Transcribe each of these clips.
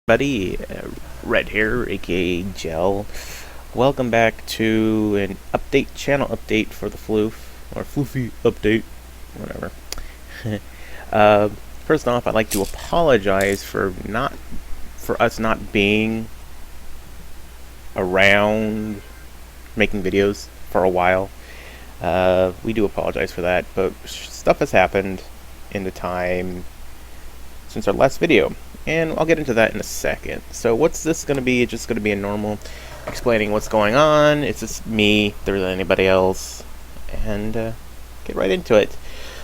Buddy, Red here, aka Gel. Welcome back to an channel update for the Floof, or Floofy update, whatever. uh, First off, I'd like to apologize for us not being around making videos for a while. We do apologize for that, but stuff has happened in the time since our last video. And I'll get into that in a second. So what's this going to be? It's just going to be a normal explaining what's going on. It's just me, there isn't anybody else. And get right into it.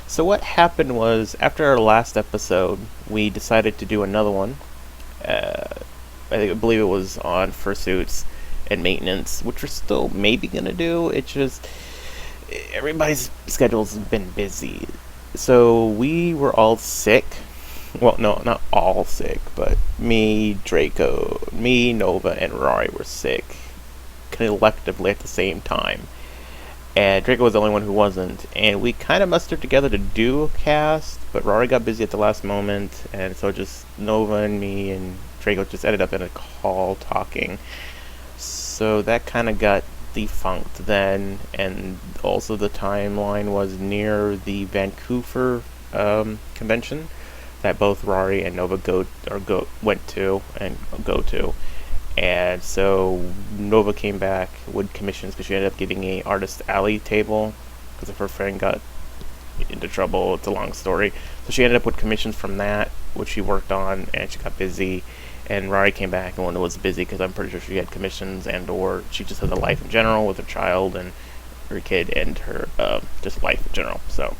So what happened was, after our last episode, we decided to do another one. I believe it was on fursuits and maintenance, which we're still maybe going to do. It's just, everybody's schedule's been busy. So we were all sick. Well, no, not all sick, but me, Draco, Nova, and Rhari were sick collectively at the same time. And Draco was the only one who wasn't. And we kind of mustered together to do a cast, but Rhari got busy at the last moment, and so just Nova and me and Draco just ended up in a call talking. So that kind of got defunct then, and also the timeline was near the Vancouver convention that both Rhari and Nova went to and go to. And so Nova came back with commissions because she ended up getting a Artist Alley table because if her friend got into trouble. It's a long story. So she ended up with commissions from that, which she worked on, and she got busy. And Rhari came back and was busy because I'm pretty sure she had commissions and or she just has a life in general with her child and her kid and her just life in general. So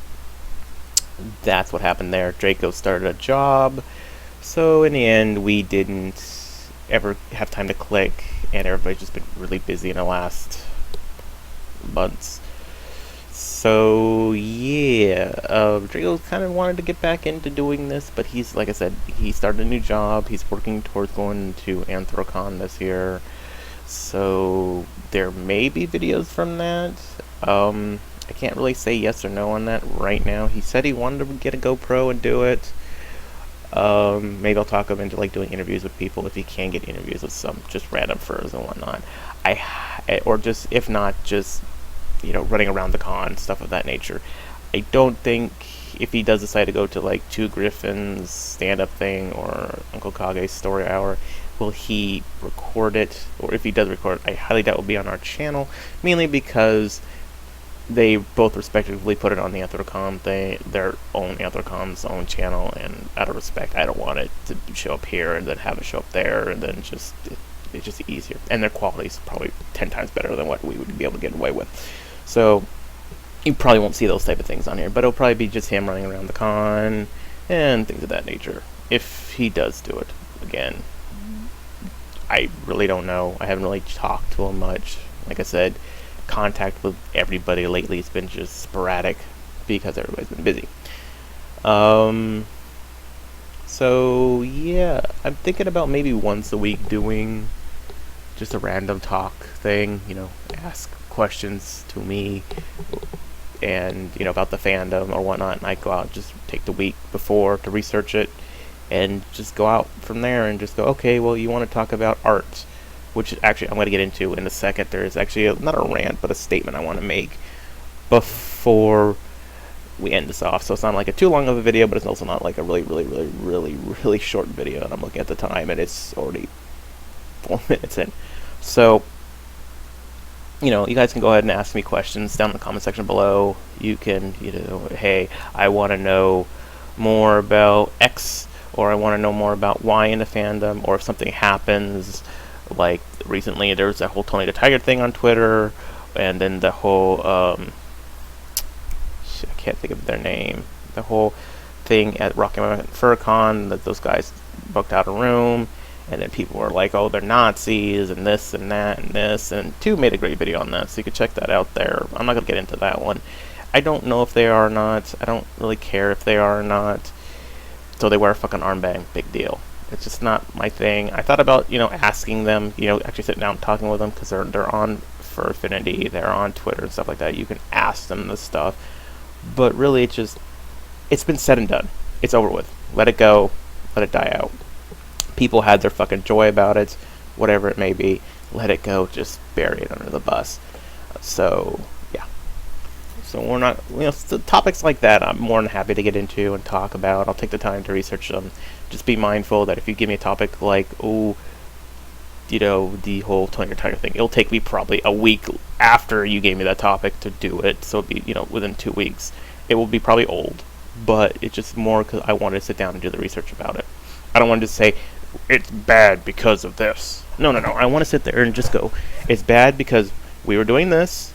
that's what happened there. Draco started a job, so in the end we didn't ever have time to click, and everybody's just been really busy in the last months. So yeah, Draco kind of wanted to get back into doing this, but he's, like I said, he started a new job. He's working towards going to Anthrocon this year, so there may be videos from that. I can't really say yes or no on that right now. He said he wanted to get a GoPro and do it. Maybe I'll talk him into like doing interviews with people if he can get interviews with some just random furs and whatnot. Or just, if not, just, you know, running around the con, stuff of that nature. I don't think if he does decide to go to like Two Griffins stand-up thing or Uncle Kage's story hour, will he record it? Or if he does record it, I highly doubt it will be on our channel, mainly because they both respectively put it on the Anthrocon thing, their own Anthrocon's own channel, and out of respect, I don't want it to show up here and then have it show up there, and then just it's just easier. And their quality is probably 10 times better than what we would be able to get away with. So you probably won't see those type of things on here, but it'll probably be just him running around the con and things of that nature. If he does do it again, I really don't know. I haven't really talked to him much. Like I said, contact with everybody lately has been just sporadic because everybody's been busy. So yeah, I'm thinking about maybe once a week doing just a random talk thing, you know, ask questions to me and, you know, about the fandom or whatnot, and I go out and just take the week before to research it and just go out from there and just go, okay, well, you want to talk about art, which actually I'm going to get into in a second. There's actually not a rant, but a statement I want to make before we end this off. So it's not like a too long of a video, but it's also not like a really short video. And I'm looking at the time, and it's already 4 minutes in. So, you know, you guys can go ahead and ask me questions down in the comment section below. You can, you know, hey, I want to know more about X, or I want to know more about Y in the fandom, or if something happens. Like recently, there was that whole Tony the Tiger thing on Twitter, and then the whole I can't think of their name. The whole thing at Rocky Mountain FurCon that those guys booked out a room, and then people were like, "Oh, they're Nazis," and this and that and this. And Two made a great video on that, so you can check that out there. I'm not gonna get into that one. I don't know if they are or not. I don't really care if they are or not. So they wear a fucking armband, big deal. It's just not my thing. I thought about, you know, asking them, you know, actually sitting down and talking with them, because they're on Fur Affinity, they're on Twitter and stuff like that. You can ask them this stuff, but really it's been said and done. It's over with. Let it go. Let it die out. People had their fucking joy about it, whatever it may be. Let it go, just bury it under the bus. So, yeah. So we're not, topics like that I'm more than happy to get into and talk about. I'll take the time to research them. Just be mindful that if you give me a topic like, the whole Tony Tiger thing, it'll take me probably a week after you gave me that topic to do it. So it'll be, within 2 weeks. It will be probably old, but it's just more because I wanted to sit down and do the research about it. I don't want to just say, it's bad because of this. No. I want to sit there and just go, it's bad because we were doing this,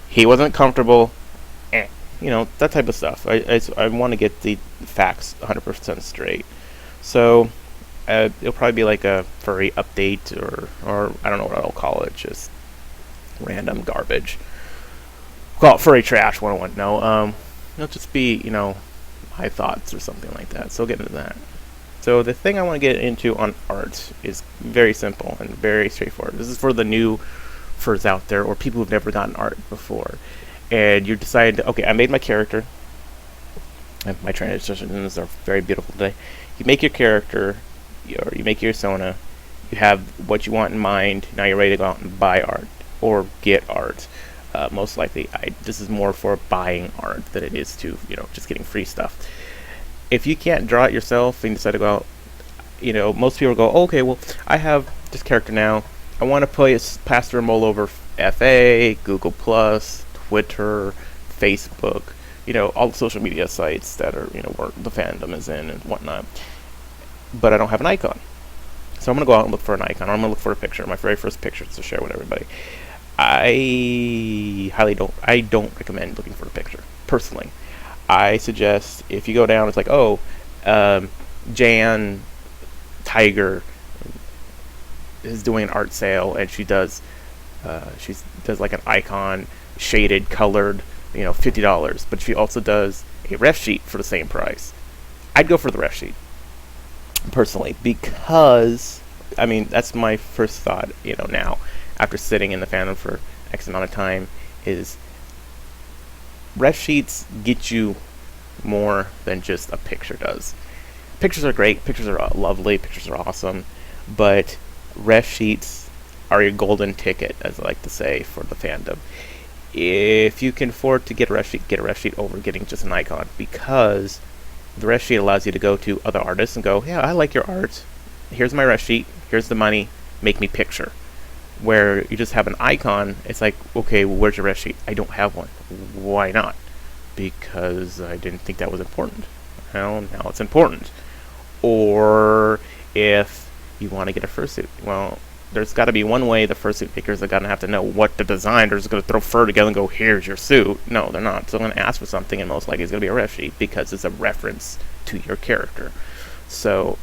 he wasn't comfortable, that type of stuff. I want to get the facts 100% straight. So, it'll probably be like a furry update, or I don't know what I'll call it, just random garbage. Call it Furry Trash 101. No, it'll just be, my thoughts or something like that. So we'll get into that. So the thing I want to get into on art is very simple and very straightforward. This is for the new furs out there, or people who've never gotten art before. And you decide, okay, I made my character. And my transitions are very beautiful today. You make your character, or you make your persona. You have what you want in mind. Now you're ready to go out and buy art or get art. Most likely, this is more for buying art than it is to, just getting free stuff. If you can't draw it yourself and you decide to go out, most people go, okay, well, I have this character now. I want to pass through them all over FA, Google+, Twitter, Facebook, all the social media sites that are, where the fandom is in and whatnot. But I don't have an icon. So I'm going to go out and look for an icon, or I'm going to look for a picture, my very first picture to share with everybody. I don't recommend looking for a picture, personally. I suggest if you go down, it's like, Jan Tiger is doing an art sale, and she does like an icon, shaded, colored, $50. But she also does a ref sheet for the same price. I'd go for the ref sheet, personally, because that's my first thought. Now after sitting in the fandom for X amount of time, is ref sheets get you more than just a picture does. Pictures are great, pictures are lovely, pictures are awesome, but ref sheets are your golden ticket, as I like to say, for the fandom. If you can afford to get a ref sheet over getting just an icon, because the ref sheet allows you to go to other artists and go, yeah, I like your art, here's my ref sheet, here's the money, make me picture. Where you just have an icon, it's like, okay, well, where's your ref sheet? I don't have one. Why not? Because I didn't think that was important. Well, now it's important. Or if you want to get a fursuit, well, there's got to be one way the fursuit makers are going to have to know what the designer's going to throw fur together and go, here's your suit. No, they're not. So they're going to ask for something, and most likely it's going to be a ref sheet because it's a reference to your character. So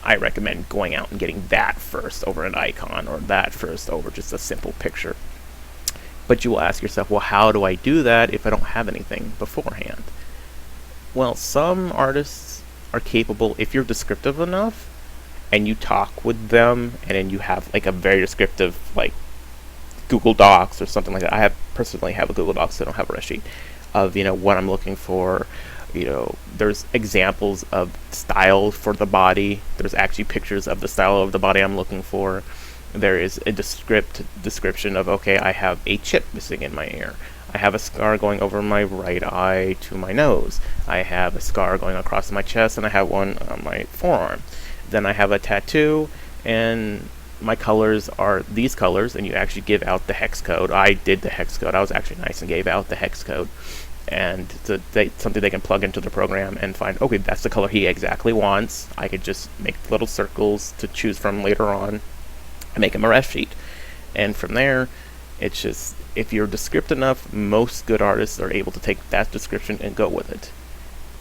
I recommend going out and getting that first over an icon, or that first over just a simple picture. But you will ask yourself, well, how do I do that if I don't have anything beforehand? Well, some artists are capable, if you're descriptive enough, and you talk with them, and then you have like a very descriptive, like Google Docs or something like that. I personally have a Google Docs, so I don't have a ref sheet of, what I'm looking for. There's examples of style for the body. There's actually pictures of the style of the body I'm looking for. There is a description of, okay, I have a chip missing in my ear. I have a scar going over my right eye to my nose. I have a scar going across my chest, and I have one on my forearm. Then I have a tattoo, and my colors are these colors, and you actually give out the hex code. I did the hex code. I was actually nice and gave out the hex code. And something they can plug into the program and find, okay, that's the color he exactly wants. I could just make little circles to choose from later on and make him a ref sheet. And from there, it's just, if you're descriptive enough, most good artists are able to take that description and go with it.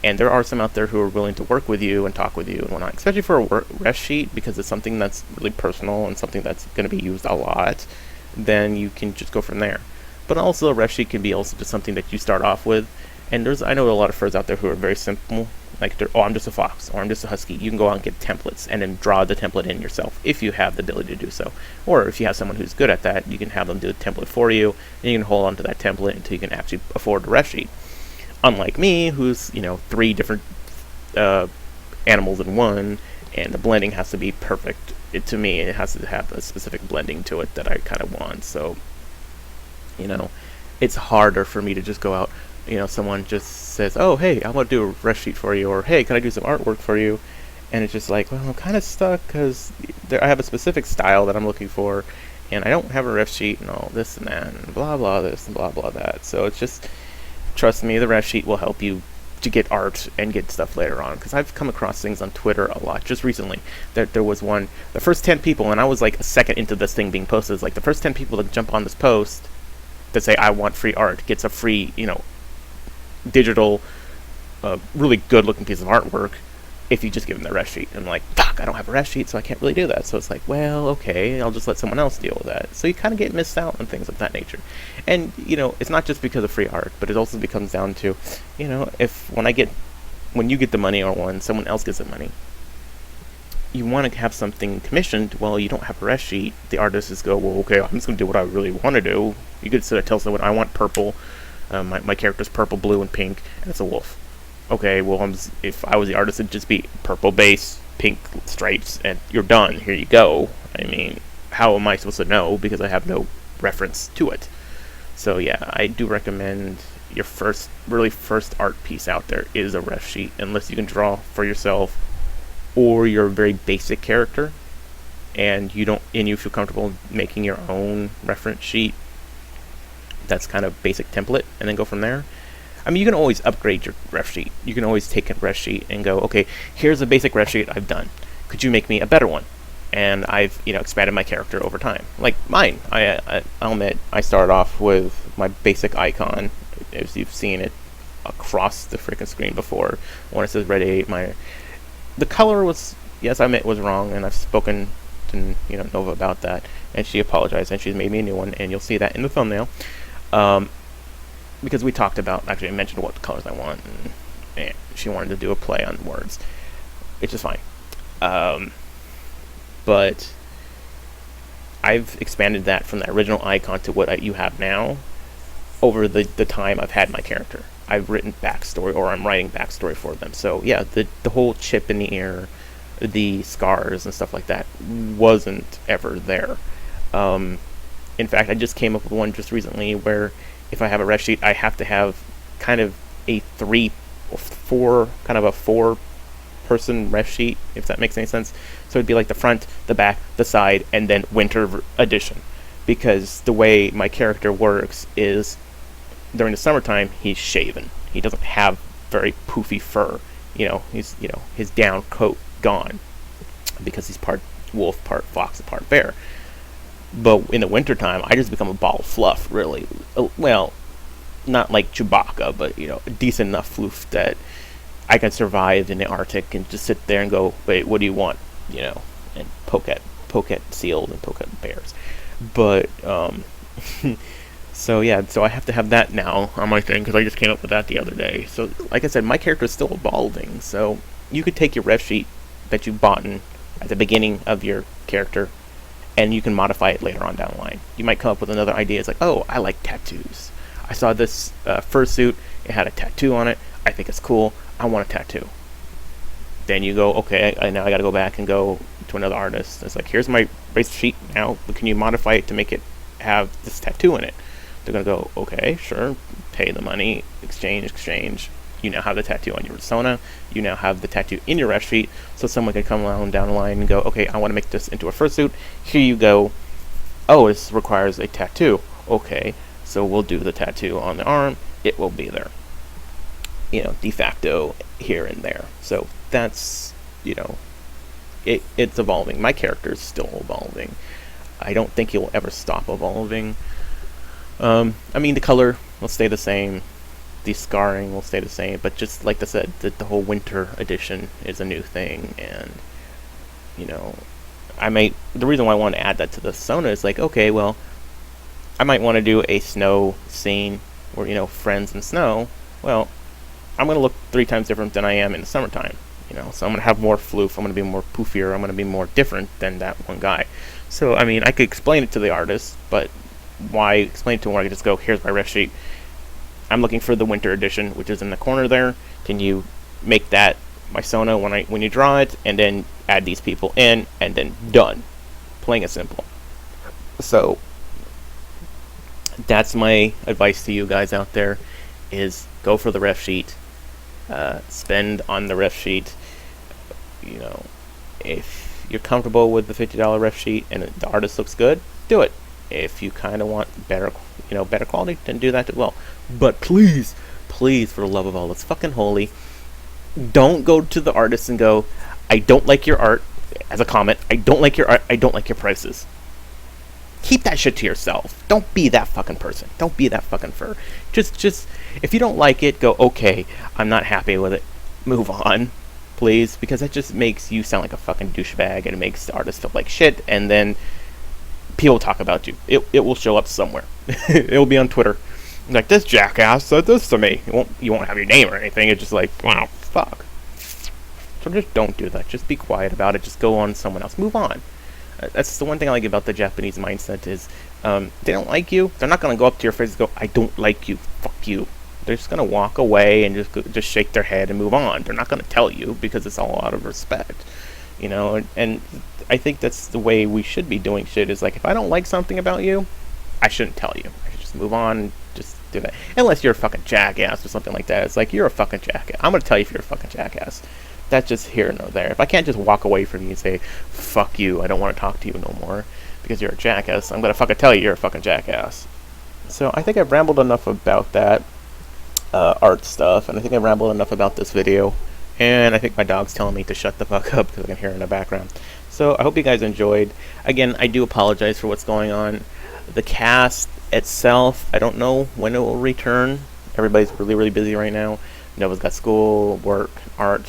And there are some out there who are willing to work with you and talk with you and whatnot, especially for a ref sheet, because it's something that's really personal and something that's going to be used a lot. Then you can just go from there. But also, a ref sheet can be also just something that you start off with. And I know a lot of furs out there who are very simple, like, I'm just a fox, or I'm just a husky. You can go out and get templates and then draw the template in yourself if you have the ability to do so. Or if you have someone who's good at that, you can have them do the template for you, and you can hold on to that template until you can actually afford a ref sheet. Unlike me, who's 3 different animals in one, and the blending has to be perfect. To me, it has to have a specific blending to it that I kind of want. So, you know, it's harder for me to just go out. You know, someone just says, "Oh, hey, I want to do a ref sheet for you," or "Hey, can I do some artwork for you?" And it's just like, well, I'm kind of stuck because I have a specific style that I'm looking for, and I don't have a ref sheet and all this and that and blah blah this and blah blah that. So it's just, trust me, the ref sheet will help you to get art and get stuff later on, because I've come across things on Twitter a lot. Just recently, there was one, the first 10 people, and I was like a second into this thing being posted, it's like the first 10 people that jump on this post that say I want free art gets a free, you know, digital, really good looking piece of artwork if you just give them the ref sheet. And I'm like, fuck, I don't have a ref sheet, so I can't really do that. So it's like, well, okay, I'll just let someone else deal with that. So you kind of get missed out on things of that nature. And, you know, it's not just because of free art, but it also becomes down to, you know, when you get the money or when someone else gets the money, you want to have something commissioned. Well, you don't have a ref sheet. The artists just go, well, okay, I'm just going to do what I really want to do. You could sort of tell someone, I want purple. My character's purple, blue, and pink, and it's a wolf. Okay, well, if I was the artist, it'd just be purple base, pink stripes, and you're done. Here you go. I mean, how am I supposed to know? Because I have no reference to it. So yeah, I do recommend your first art piece out there is a ref sheet, unless you can draw for yourself, or you're a very basic character, and you feel comfortable making your own reference sheet. That's kind of basic template, and then go from there. I mean, you can always upgrade your ref sheet. You can always take a ref sheet and go, okay, here's a basic ref sheet I've done. Could you make me a better one? And I've, you know, expanded my character over time. Like mine, I'll admit, I started off with my basic icon, as you've seen it across the freaking screen before. When it says Red 8, the color was, yes, I admit, was wrong, and I've spoken to, you know, Nova about that, and she apologized, and she's made me a new one, and you'll see that in the thumbnail. Because we talked about, actually I mentioned what colors I want, and she wanted to do a play on words, which is fine. But I've expanded that from the original icon to what you have now over the time I've had my character. I've written backstory, or I'm writing backstory for them. So yeah, the whole chip in the ear, the scars and stuff like that wasn't ever there. In fact, I just came up with one just recently where if I have a ref sheet, I have to have kind of a 3 or 4, kind of a 4-person ref sheet, if that makes any sense. So it'd be like the front, the back, the side, and then winter edition. Because the way my character works is, during the summertime, he's shaven. He doesn't have very poofy fur. You know, his down coat gone, because he's part wolf, part fox, and part bear. But in the wintertime, I just become a ball of fluff, really. Well, not like Chewbacca, but, you know, a decent enough floof that I can survive in the Arctic and just sit there and go, wait, what do you want? You know, and poke at seals and poke at bears. But, so yeah, so I have to have that now on my thing, because I just came up with that the other day. So, like I said, my character is still evolving, so you could take your ref sheet that you bought at the beginning of your character, and you can modify it later on down the line. You might come up with another idea. It's like, oh, I like tattoos. I saw this fursuit. It had a tattoo on it. I think it's cool. I want a tattoo. Then you go, okay, now I got to go back and go to another artist. It's like, here's my base sheet now, but can you modify it to make it have this tattoo in it? They're going to go, okay, sure, pay the money, exchange. You now have the tattoo on your persona. You now have the tattoo in your ref sheet, so someone can come along down the line and go, okay, I want to make this into a fursuit. Here you go. Oh, this requires a tattoo. Okay, so we'll do the tattoo on the arm. It will be there. You know, de facto here and there. So that's, you know, it's evolving. My character is still evolving. I don't think he'll ever stop evolving. I mean, the color will stay the same. The scarring will stay the same, but just like I said, the whole winter edition is a new thing, and, you know, the reason why I want to add that to the persona is like, okay, well, I might want to do a snow scene where, you know, friends in snow. Well, I'm going to look 3 times different than I am in the summertime, you know, so I'm going to have more floof, I'm going to be more poofier, I'm going to be more different than that one guy. So, I mean, I could explain it to the artist, but why explain it to him when I could just go, here's my ref sheet. 'I'm looking for the winter edition, which is in the corner there. Can you make that, you know, 3 times different? And then, you know, have the tattoo on it? Sona when you draw it, and then add these people in, and then done. Plain and simple. So that's my advice to you guys out there: is go for the ref sheet. Spend on the ref sheet. You know, if you're comfortable with the $50 ref sheet and the artist looks good, do it. If you kind of want better quality, then do that as well. But please, please, for the love of all that's fucking holy, don't go to the artist and go, "I don't like your art," as a comment. "I don't like your art. I don't like your prices." Keep that shit to yourself. Don't be that fucking person. Don't be that fucking fur. Just if you don't like it, go, "Okay, I'm not happy with it. Move on, please," because that just makes you sound like a fucking douchebag, and it makes the artist feel like shit, and then people talk about you. It will show up somewhere. It will be on Twitter. Like, "This jackass said this to me." You won't have your name or anything. It's just like, wow, fuck. So just don't do that. Just be quiet about it. Just go on someone else. Move on. That's the one thing I like about the Japanese mindset is they don't like you. They're not going to go up to your face and go, "I don't like you. Fuck you." They're just going to walk away and just shake their head and move on. They're not going to tell you because it's all out of respect. You know, and I think that's the way we should be doing shit is like, if I don't like something about you, I shouldn't tell you. I should just move on and just do that. Unless you're a fucking jackass or something like that. It's like, you're a fucking jackass. I'm going to tell you if you're a fucking jackass. That's just here nor there. If I can't just walk away from you and say, "Fuck you, I don't want to talk to you no more because you're a jackass," I'm going to fucking tell you you're a fucking jackass. So I think I've rambled enough about that art stuff, and I think I've rambled enough about this video. And I think my dog's telling me to shut the fuck up because I can hear it in the background. So I hope you guys enjoyed. Again, I do apologize for what's going on. The cast itself, I don't know when it will return. Everybody's really, really busy right now. Nova's got school, work, art.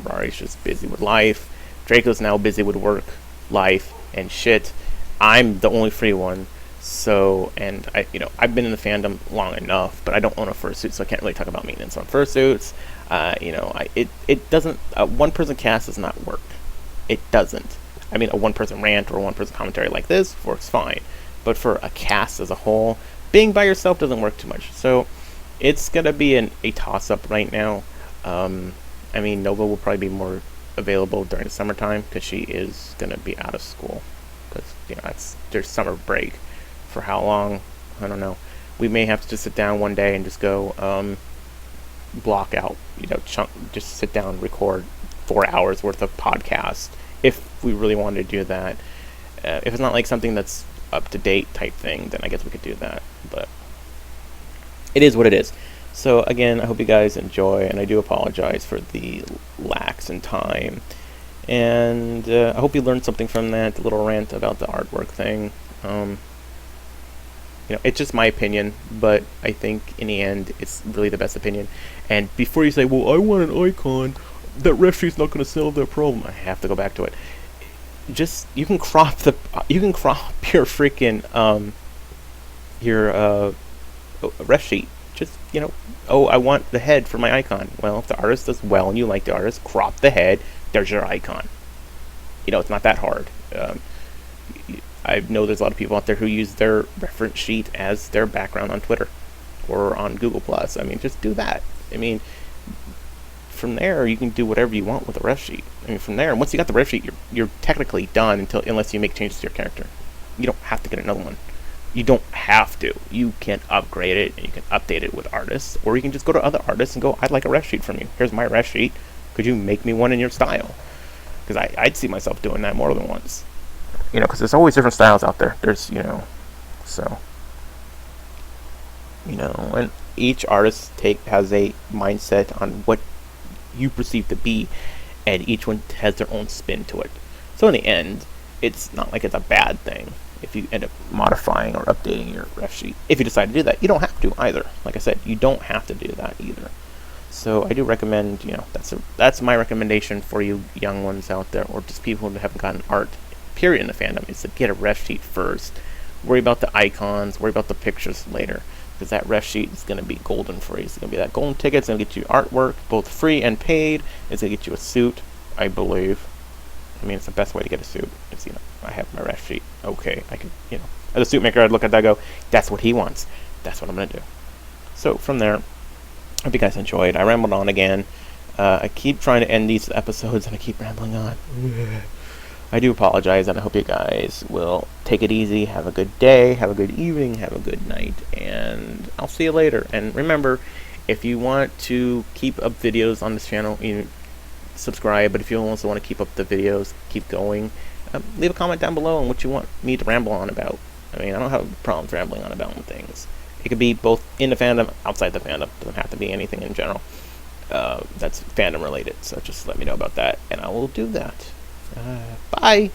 Rhari's just busy with life. Draco's now busy with work, life, and shit. I'm the only free one. So, and I've been in the fandom long enough, but I don't own a fursuit, so I can't really talk about maintenance on fursuits. It doesn't, one person cast does not work. It doesn't. I mean, a one person rant or a one person commentary like this works fine, but for a cast as a whole, being by yourself doesn't work too much. So it's gonna be a toss up right now. I mean, Nova will probably be more available during the summertime because she is gonna be out of school because there's summer break. For how long, I don't know. We may have to just sit down one day and just go block out, just sit down and record 4 hours worth of podcast if we really wanted to do that. If it's not like something that's up to date type thing, then I guess we could do that, but it is what it is. So again, I hope you guys enjoy, and I do apologize for the lax in time, and I hope you learned something from that little rant about the artwork thing. It's just my opinion, but I think in the end, it's really the best opinion. And before you say, "Well, I want an icon," that ref sheet's not going to solve their problem, I have to go back to it. Just, you can crop your freaking, ref sheet. Just, "Oh, I want the head for my icon." Well, if the artist does well and you like the artist, crop the head, there's your icon. It's not that hard. I know there's a lot of people out there who use their reference sheet as their background on Twitter or on Google+. I mean, just do that. I mean, from there, you can do whatever you want with the ref sheet. I mean, from there, once you got the ref sheet, you're technically done unless you make changes to your character. You don't have to get another one. You don't have to. You can upgrade it, and you can update it with artists, or you can just go to other artists and go, "I'd like a ref sheet from you. Here's my ref sheet. Could you make me one in your style?" Because I'd see myself doing that more than once. Because there's always different styles out there. There's, and each artist has a mindset on what you perceive to be, and each one has their own spin to it. So in the end, it's not like it's a bad thing if you end up modifying or updating your ref sheet. If you decide to do that, you don't have to either. Like I said, you don't have to do that either. So I do recommend, that's my recommendation for you young ones out there, or just people who haven't gotten art period in the fandom, is to get a ref sheet first. Worry about the icons, worry about the pictures later, because that ref sheet is going to be golden for you. It's going to be that golden ticket. It's going to get you artwork, both free and paid. It's going to get you a suit, I believe. I mean, it's the best way to get a suit. It's, I have my ref sheet. Okay, I can, as a suit maker, I'd look at that and go, "That's what he wants. That's what I'm going to do." So from there, I hope you guys enjoyed. I rambled on again. I keep trying to end these episodes and I keep rambling on. I do apologize, and I hope you guys will take it easy. Have a good day, have a good evening, have a good night, and I'll see you later. And remember, if you want to keep up videos on this channel, you subscribe, but if you also want to keep up the videos, keep going, leave a comment down below on what you want me to ramble on about. I mean, I don't have problems rambling on about things. It could be both in the fandom, outside the fandom. Doesn't have to be anything in general that's fandom related. So just let me know about that, and I will do that. Bye!